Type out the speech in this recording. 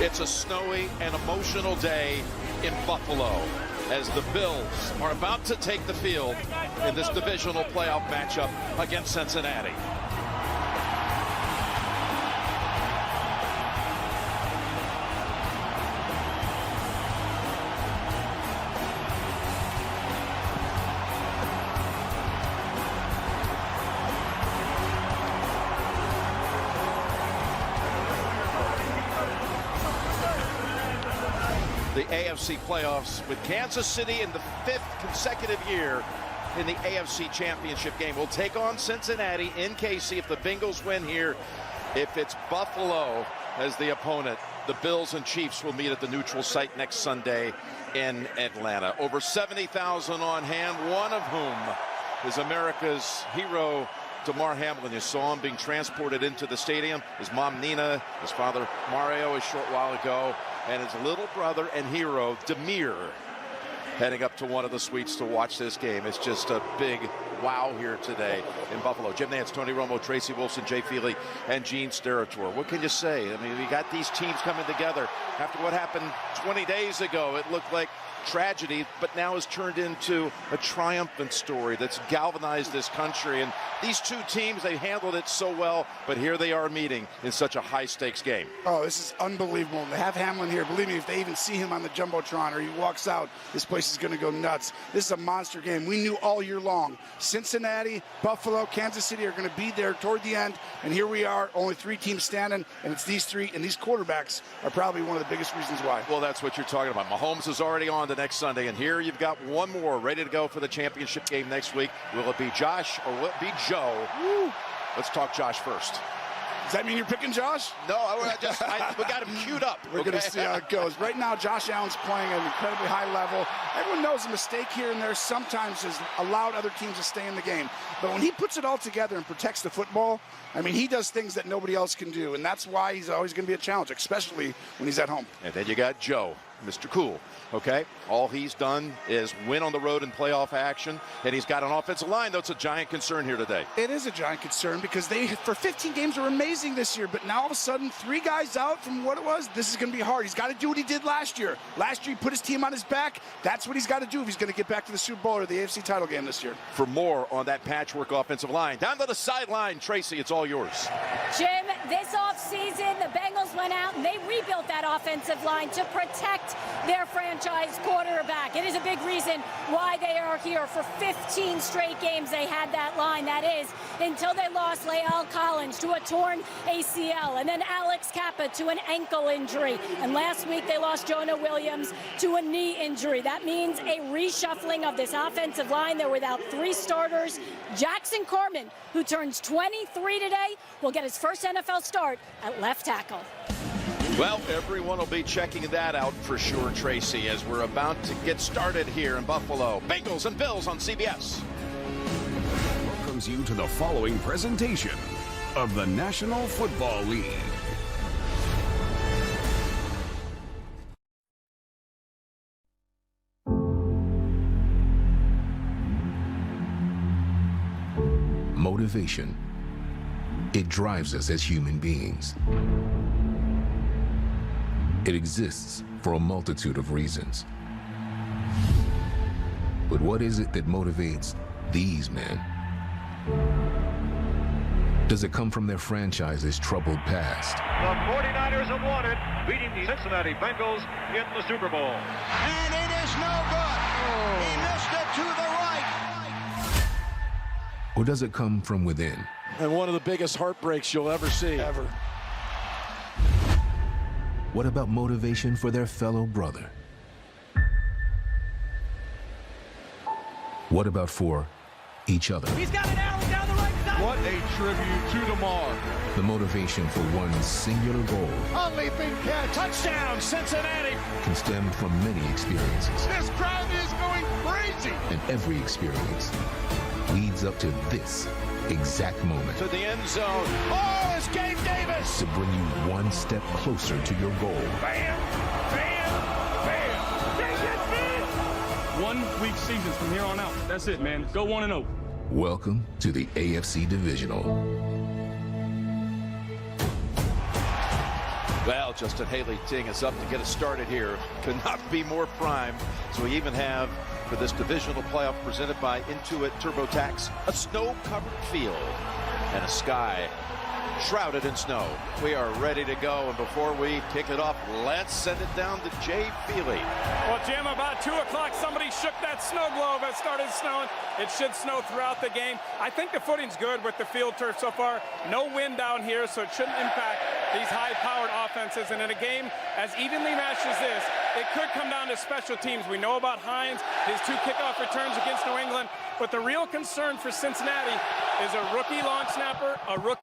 It's a snowy and emotional day in Buffalo as the Bills are about to take the field in this divisional playoff matchup against Cincinnati. The AFC playoffs with Kansas City in the 5th consecutive year in the AFC Championship game. We'll take on Cincinnati in KC if the Bengals win here. If it's Buffalo as the opponent, the Bills and Chiefs will meet at the neutral site next Sunday in Atlanta. Over 70,000 on hand, one of whom is America's hero, Damar Hamlin. You saw him being transported into the stadium. His mom, Nina, his father, Mario, a short while ago, and his little brother and hero, Demir, heading up to one of the suites to watch this game. It's just a big wow here today in Buffalo. Jim Nantz, Tony Romo, Tracy Wilson, Jay Feely, and Gene Steratore. What can you say? I mean, we got these teams coming together. After what happened 20 days ago, it looked like tragedy, but now has turned into a triumphant story that's galvanized this country. And these two teams, they handled it so well, but here they are meeting in such a high-stakes game. Oh, this is unbelievable. To have Hamlin here, believe me, if they even see him on the Jumbotron or he walks out, this place is going to go nuts. This is a monster game. We knew all year long. Cincinnati, Buffalo, Kansas City are going to be there toward the end, and here we are, only 3 teams standing, and it's these 3, and these quarterbacks are probably one of the biggest reasons why. Well, that's what you're talking about. Mahomes is already on the next Sunday, and here you've got one more ready to go for the championship game next week. Will it be Josh or will it be Joe? Woo. Let's talk Josh first. Does that mean you're picking Josh? No, we got him queued up. We're going to see how it goes. Right now, Josh Allen's playing at an incredibly high level. Everyone knows a mistake here and there sometimes has allowed other teams to stay in the game. But when he puts it all together and protects the football, I mean, he does things that nobody else can do. And that's why he's always going to be a challenge, especially when he's at home. And then you got Joe, Mr. Cool. Okay, all he's done is win on the road in playoff action, and he's got an offensive line that's a giant concern here today. It is a giant concern because they, for 15 games, were amazing this year, but now all of a sudden, 3 guys out from what it was. This is going to be hard. He's got to do what he did last year. Last year, he put his team on his back. That's what he's got to do if he's going to get back to the Super Bowl or the AFC title game this year. For more on that patchwork offensive line, down to the sideline, Tracy, it's all yours. Jim, this offseason, the Bengals went out and they rebuilt that offensive line to protect their franchise quarterback. It is a big reason why they are here. For 15 straight games, they had that line. That is, until they lost Lael Collins to a torn ACL, and then Alex Kappa to an ankle injury. And last week, they lost Jonah Williams to a knee injury. That means a reshuffling of this offensive line. They're without 3 starters. Jackson Carman, who turns 23 today, will get his first NFL start at left tackle. Well, everyone will be checking that out for sure, Tracy, as we're about to get started here in Buffalo. Bengals and Bills on CBS. Welcomes you to the following presentation of the National Football League. Motivation. It drives us as human beings. It exists for a multitude of reasons. But what is it that motivates these men? Does it come from their franchise's troubled past? The 49ers have won it, beating the Cincinnati Bengals in the Super Bowl. And it is no good. He missed it to the right. Or does it come from within? And one of the biggest heartbreaks you'll ever see. Ever. What about motivation for their fellow brother? What about for each other? He's got an arrow down the right side. What a tribute to Damar. The motivation for one singular goal A leaping catch. Touchdown, Cincinnati. can stem from many experiences. This crowd is going crazy. And every experience leads up to this exact moment. To the end zone. Oh, it's Gabe Davis. To bring you one step closer to your goal. Bam, bam, bam. They get this. 1 week seasons from here on out. That's it, man. Go 1-0. Welcome to the AFC Divisional. Well, Justin Haley teeing us up to get us started here. Could not be more prime. So we even have, for this divisional playoff presented by Intuit TurboTax, a snow-covered field and a sky shrouded in snow. We are ready to go, and before we kick it off, let's send it down to Jay Feely. Well, Jim, about 2 o'clock, somebody shook that snow globe. It started snowing. It should snow throughout the game. I think the footing's good with the field turf so far. No wind down here, so it shouldn't impact these high-powered offenses. And in a game as evenly matched as this, it could come down to special teams. We know about Hines, his 2 kickoff returns against New England. But the real concern for Cincinnati is a rookie long snapper, a rookie